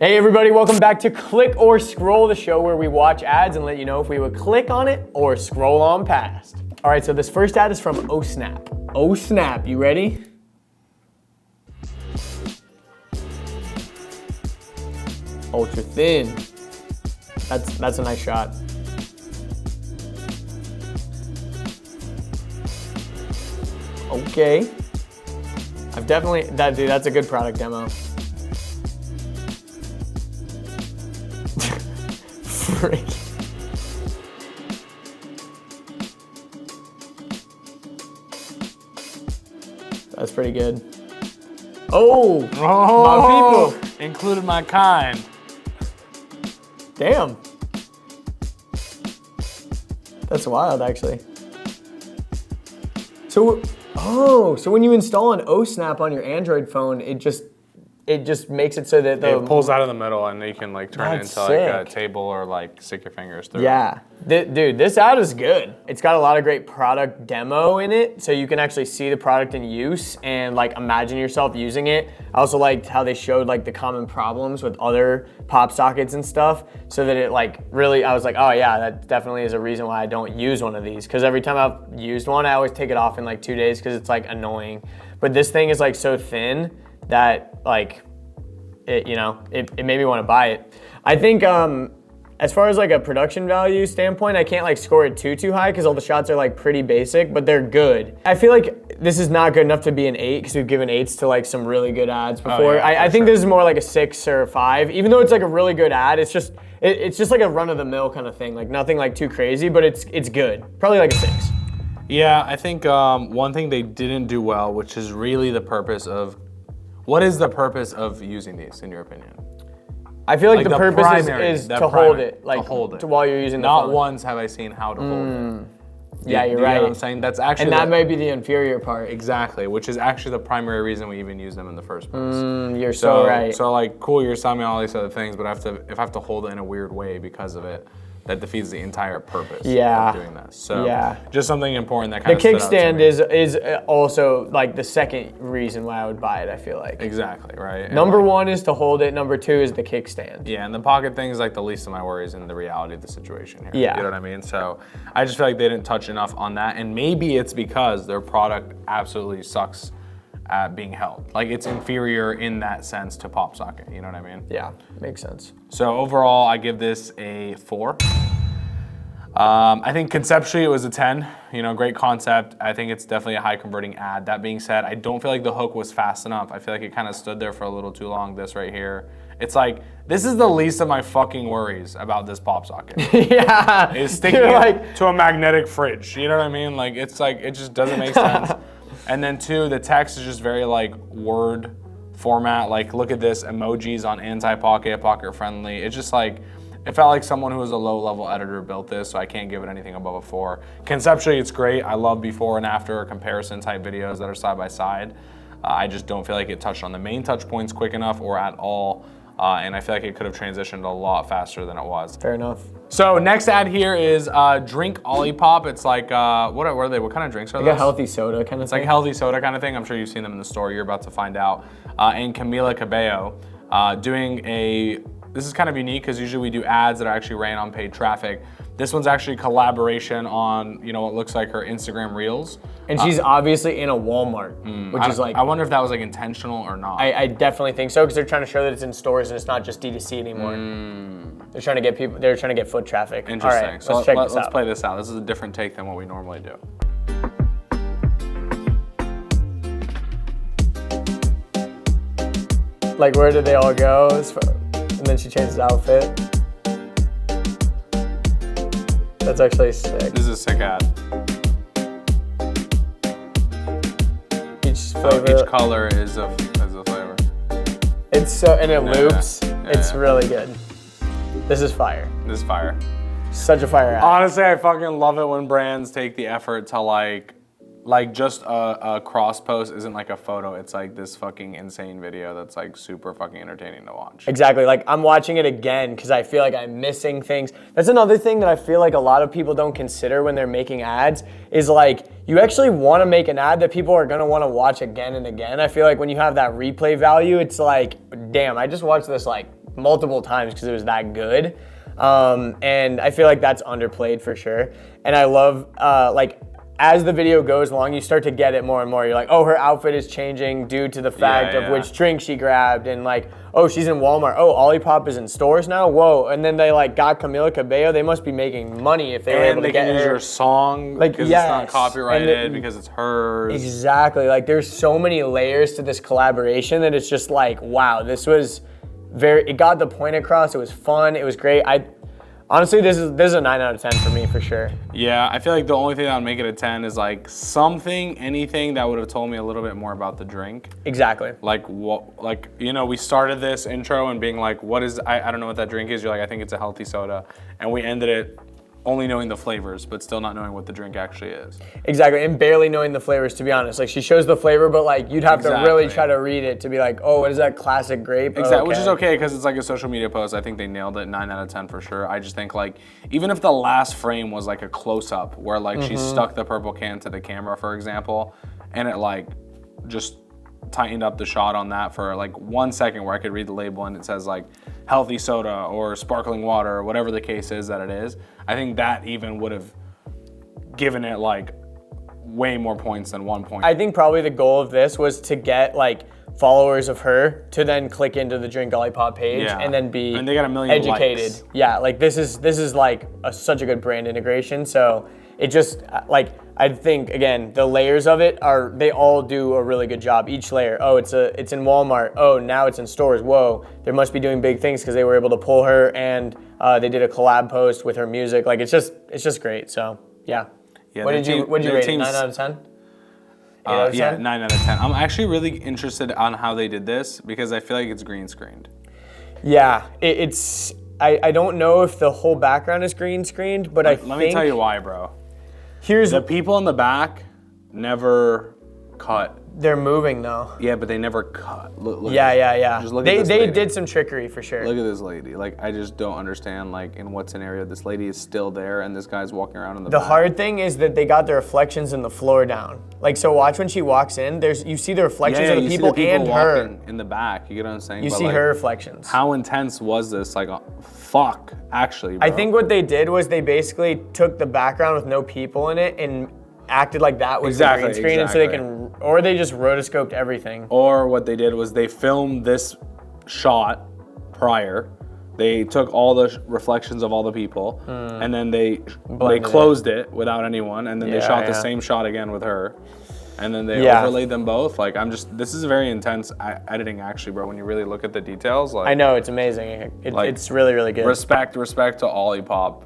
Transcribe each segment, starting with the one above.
Hey everybody, welcome back to Click or Scroll, the show where we watch ads and let you know if we would click on it or scroll on past. All right, so this first ad is from OhSnap. OhSnap, you ready? Ultra thin. That's a nice shot. Okay. That's a good product demo. Freak. That's pretty good. Oh, my people. Included my kind. Damn. That's wild, actually. So when you install an OhSnap on your Android phone, it just makes it so that it pulls out of the middle and you can like turn it into sick. like a table or like stick your fingers through. Yeah, dude, this ad is good. It's got a lot of great product demo in it, so you can actually see the product in use and like imagine yourself using it. I also liked how they showed like the common problems with other pop sockets and stuff, so that it like really, I was like, oh yeah, that definitely is a reason why I don't use one of these. Because every time I've used one, I always take it off in like 2 days because it's like annoying. But this thing is like so thin that like, it made me want to buy it. I think as far as like a production value standpoint, I can't like score it too high because all the shots are like pretty basic, but they're good. I feel like this is not good enough to be an 8 because we've given 8s to like some really good ads before. Oh, yeah, I think this is more like a 6 or a 5, even though it's like a really good ad. It's just like a run of the mill kind of thing, like nothing like too crazy, but it's good. Probably like a 6. Yeah, I think one thing they didn't do well, which is really the purpose of, what is the purpose of using these, in your opinion? I feel like the purpose is to hold it, like while you're using the phone. Not once have I seen how to hold it. Yeah, you're right. right. You know what I'm saying? That's actually and that might be the inferior part. Exactly, which is actually the primary reason we even use them in the first place. You're so right. So like, cool, you're telling me all these other things, but if I have to hold it in a weird way because of it, that defeats the entire purpose of doing this. So just something important that kind of the kickstand is also like the second reason why I would buy it, I feel like. Exactly, right? Number one is to hold it, number 2 is the kickstand. Yeah, and the pocket thing is like the least of my worries in the reality of the situation here. Yeah. You know what I mean? So I just feel like they didn't touch enough on that, and maybe it's because their product absolutely sucks at being held. Like it's inferior in that sense to pop socket, you know what I mean? Yeah, makes sense. So overall, I give this a 4. I think conceptually it was a 10, great concept. I think it's definitely a high converting ad. That being said, I don't feel like the hook was fast enough. I feel like it kind of stood there for a little too long, this right here. It's like, this is the least of my fucking worries about this pop socket. Yeah. Is sticking it to a magnetic fridge, you know what I mean? Like, it's like, it just doesn't make sense. And then 2, the text is just very like word format. Like, look at this, emojis on anti-pocket, pocket friendly. It's just like, it felt like someone who was a low-level editor built this, so I can't give it anything above a 4. Conceptually, it's great. I love before and after comparison type videos that are side by side. I just don't feel like it touched on the main touch points quick enough or at all. And I feel like it could have transitioned a lot faster than it was. Fair enough. So next ad here is drink Olipop. It's like, what are they? What kind of drinks are those? Like a healthy soda kind of thing? It's like healthy soda kind of thing. I'm sure you've seen them in the store. You're about to find out. And Camila Cabello doing this is kind of unique because usually we do ads that are actually ran on paid traffic. This one's actually collaboration on, what looks like her Instagram Reels. And she's obviously in a Walmart, which is like... I wonder if that was like intentional or not. I definitely think so, because they're trying to show that it's in stores and it's not just D2C anymore. They're trying to get foot traffic. Interesting. All right, so let's check this out. Let's play this out. This is a different take than what we normally do. Like, where did they all go? And then she changed his outfit. That's actually sick. This is a sick ad. Each color is a flavor. It's so, and it loops. It's really good. This is fire. This is fire. Such a fire ad. Honestly, I fucking love it when brands take the effort to like just a cross post isn't like a photo. It's like this fucking insane video that's like super fucking entertaining to watch. Exactly. Like I'm watching it again because I feel like I'm missing things. That's another thing that I feel like a lot of people don't consider when they're making ads is like you actually want to make an ad that people are going to want to watch again and again. I feel like when you have that replay value, it's like, damn, I just watched this like multiple times because it was that good. And I feel like that's underplayed for sure. And I love, like, as the video goes along, you start to get it more and more. You're like, oh, her outfit is changing due to the fact of which drink she grabbed, and like, oh, she's in Walmart. Oh, Olipop is in stores now. Whoa! And then they like got Camila Cabello. They must be making money if they were able to get her. And they can use your song because it's not copyrighted because it's hers. Exactly. Like, there's so many layers to this collaboration that it's just like, wow, this was it got the point across. It was fun. It was great. Honestly, this is a 9 out of 10 for me, for sure. Yeah, I feel like the only thing that would make it a 10 is like anything that would have told me a little bit more about the drink. Exactly. Like what, like, you know, we started this intro and being like, what is, I don't know what that drink is. You're like, I think it's a healthy soda. And we ended it only knowing the flavors, but still not knowing what the drink actually is. Exactly, and barely knowing the flavors, to be honest. Like, she shows the flavor, but like, you'd have to really try to read it to be like, oh, what is that classic grape? Exactly, which is okay, because it's like a social media post. I think they nailed it, 9 out of 10 for sure. I just think like, even if the last frame was like a close-up, where like she stuck the purple can to the camera, for example, and it like, just tightened up the shot on that for like 1 second where I could read the label and it says like healthy soda or sparkling water or whatever the case is that it is, I think that even would have given it like way more points than 1 point. I think probably the goal of this was to get like followers of her to then click into the Drink Olipop page and then be and they got 1 million educated. Likes. Yeah, like this is like such a good brand integration. So it just like, I think again, the layers of it they all do a really good job. Each layer, oh, it's in Walmart. Oh, now it's in stores. Whoa, they must be doing big things because they were able to pull her, and they did a collab post with her music. Like, it's just great. So yeah. What did you rate it? 9 out of 10? 8 out of 10? Yeah, 9 out of 10. I'm actually really interested on how they did this because I feel like it's green screened. Yeah, it's. I don't know if the whole background is green screened, but let me tell you why, bro. Here's the people in the back never cut. They're moving though. Yeah, but they never cut. Look yeah. Just look at this they lady. did some trickery for sure. Look at this lady. Like, I just don't understand, like, in what scenario this lady is still there and this guy's walking around in the back. The hard thing is that they got the reflections in the floor down. Like, so watch when she walks in, you see the reflections of the people and her. In the back, you get what I'm saying? You see her reflections. How intense was this? Like, fuck, actually, bro. I think what they did was they basically took the background with no people in it and acted like that was the green screen, and so they can, or they just rotoscoped everything. Or what they did was they filmed this shot prior. They took all the reflections of all the people, and then they closed it without anyone, and then they shot the same shot again with her, and then they overlaid them both. Like, this is very intense editing, actually, bro. When you really look at the details, like, I know, it's amazing. It's really, really good. Respect to Olipop.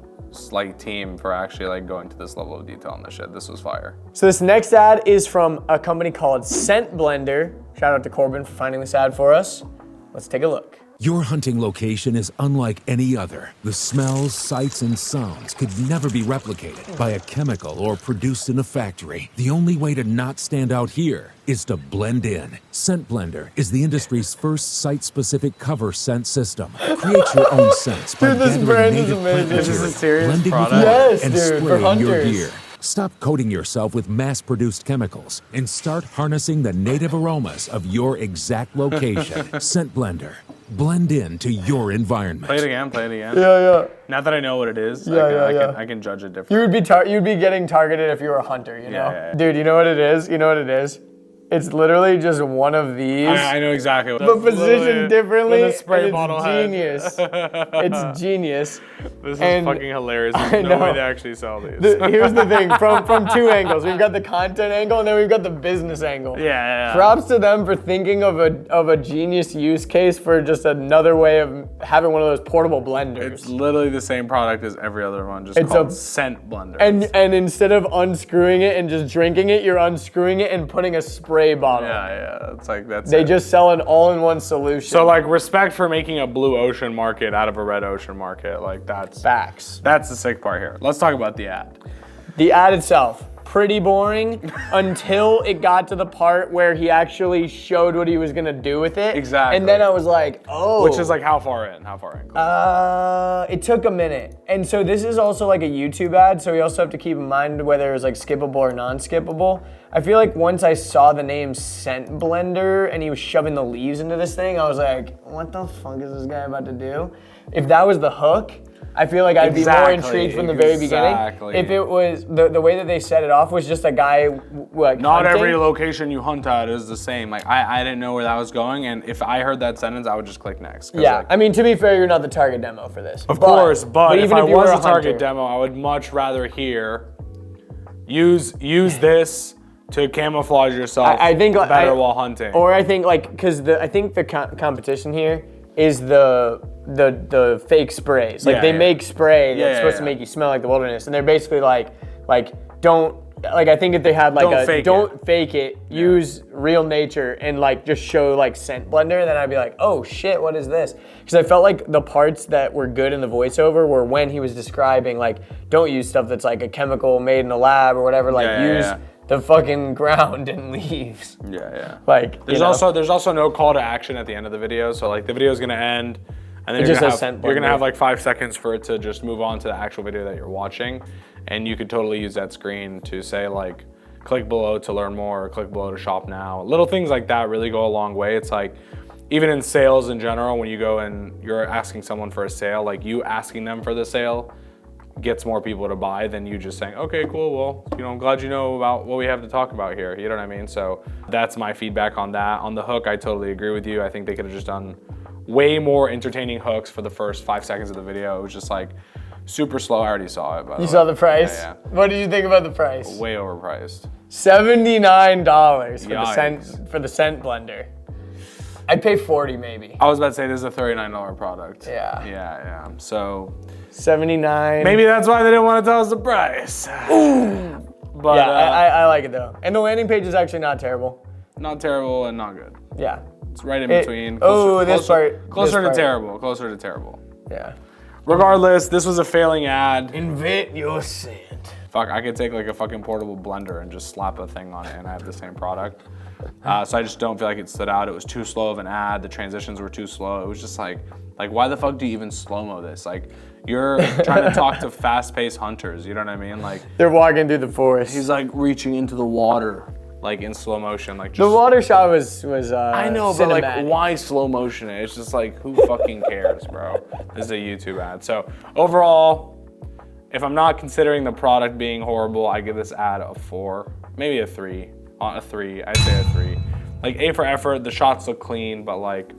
Like, team for actually like going to this level of detail on this shit. This was fire. So this next ad is from a company called Scent Blender. Shout out to Corbin for finding this ad for us. Let's take a look. Your hunting location is unlike any other. The smells, sights, and sounds could never be replicated by a chemical or produced in a factory. The only way to not stand out here is to blend in. Scent Blender is the industry's first site-specific cover scent system. Create your own scents by gathering native plant material, blending with water, and spraying your gear. Stop coating yourself with mass-produced chemicals and start harnessing the native aromas of your exact location. Scent Blender. Blend into your environment. Play it again. Yeah. Now that I know what it is, I can judge it differently. You'd be getting targeted if you were a hunter, you know? Yeah. Dude, you know what it is? It's literally just one of these. I know exactly what it is. But positioned differently. With a spray bottle genius. It's genius. This is fucking hilarious. There's no way they actually sell these. Here's the thing, from two angles. We've got the content angle and then we've got the business angle. Yeah. Props to them for thinking of a genius use case for just another way of having one of those portable blenders. It's literally the same product as every other one, just called Scent Blender. And instead of unscrewing it and just drinking it, you're unscrewing it and putting a spray bottle. Yeah. It's like They just sell an all-in-one solution. So like, respect for making a blue ocean market out of a red ocean market. Like, that's facts. That's the sick part here. Let's talk about the ad. The ad itself, pretty boring until it got to the part where he actually showed what he was gonna do with it. Exactly. And then I was like, oh. Which is like, how far in? It took a minute. And so this is also like a YouTube ad, so we also have to keep in mind whether it was like skippable or non-skippable. I feel like once I saw the name Scent Blender and he was shoving the leaves into this thing, I was like, what the fuck is this guy about to do? If that was the hook, I feel like I'd be more intrigued from the very beginning. If it was, the way that they set it off was just a guy like Not hunting. every location you hunt at is the same. Like, I didn't know where that was going, and if I heard that sentence, I would just click next. Yeah, like, I mean, to be fair, you're not the target demo for this. of course, but if even I you was were a target hunter- demo, I would much rather hear use this to camouflage yourself I think better while hunting. Or I think like, cause I think the competition here is the fake sprays. Like they make spray that's supposed to make you smell like the wilderness, and they're basically like don't. Like I think if they had like don't fake it, use real nature and like just show like Scent Blender, then I'd be like, oh shit, what is this? Because I felt like the parts that were good in the voiceover were when he was describing like, don't use stuff that's like a chemical made in a lab or whatever, like use the fucking ground and leaves. Yeah. Like there's also no call to action at the end of the video, so like the video is gonna end and then you're gonna have like 5 seconds for it to just move on to the actual video that you're watching. And you could totally use that screen to say like, click below to learn more, or click below to shop now. Little things like that really go a long way. It's like, even in sales in general, when you go and you're asking someone for a sale, like you asking them for the sale gets more people to buy than you just saying, okay, cool, well, you know, I'm glad you know about what we have to talk about here. You know what I mean? So that's my feedback on that. On the hook, I totally agree with you. I think they could have just done way more entertaining hooks for the first 5 seconds of the video. It was just like, super slow. I already saw it. You saw the price? Yeah. What did you think about the price? Way overpriced. $79 for the Scent Blender. I'd pay $40 maybe. I was about to say this is a $39 product. Yeah. So $79. maybe that's why they didn't want to tell us the price. Ooh. But yeah, I like it though. And the landing page is actually not terrible. Not terrible and not good. Yeah. It's right in between. Closer to terrible. Closer to terrible. Yeah. Regardless, this was a failing ad. Invent your scent. Fuck, I could take like a fucking portable blender and just slap a thing on it and I have the same product. So I just don't feel like it stood out. It was too slow of an ad. The transitions were too slow. It was just like why the fuck do you even slow-mo this? Like, you're trying to talk to fast-paced hunters, you know what I mean? Like, they're walking through the forest. He's like reaching into the water, like in slow motion. Like, just, the water shot was I know, cinematic. but like, why slow motion it? It's just like, who fucking cares, bro? This is a YouTube ad. So overall, if I'm not considering the product being horrible, I give this ad a 4, maybe a 3. A 3, I'd say a 3. Like, A for effort, the shots look clean, but like,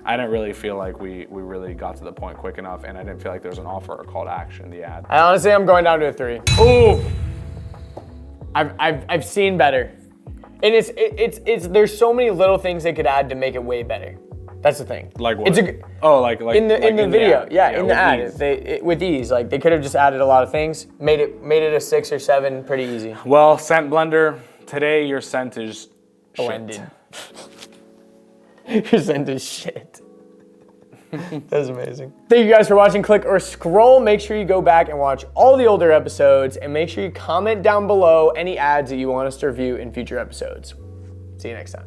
I didn't really feel like we really got to the point quick enough, and I didn't feel like there was an offer or call to action in the ad. I'm going down to a 3. Ooh! I've seen better. And it's there's so many little things they could add to make it way better. That's the thing. Like what? It's in the video. In the ad. With ease. Like they could have just added a lot of things, made it a 6 or 7 pretty easy. Well, Scent Blender, today your scent is blended. Your scent is shit. That's amazing. Thank you guys for watching Click or Scroll. Make sure you go back and watch all the older episodes, and make sure you comment down below any ads that you want us to review in future episodes. See you next time.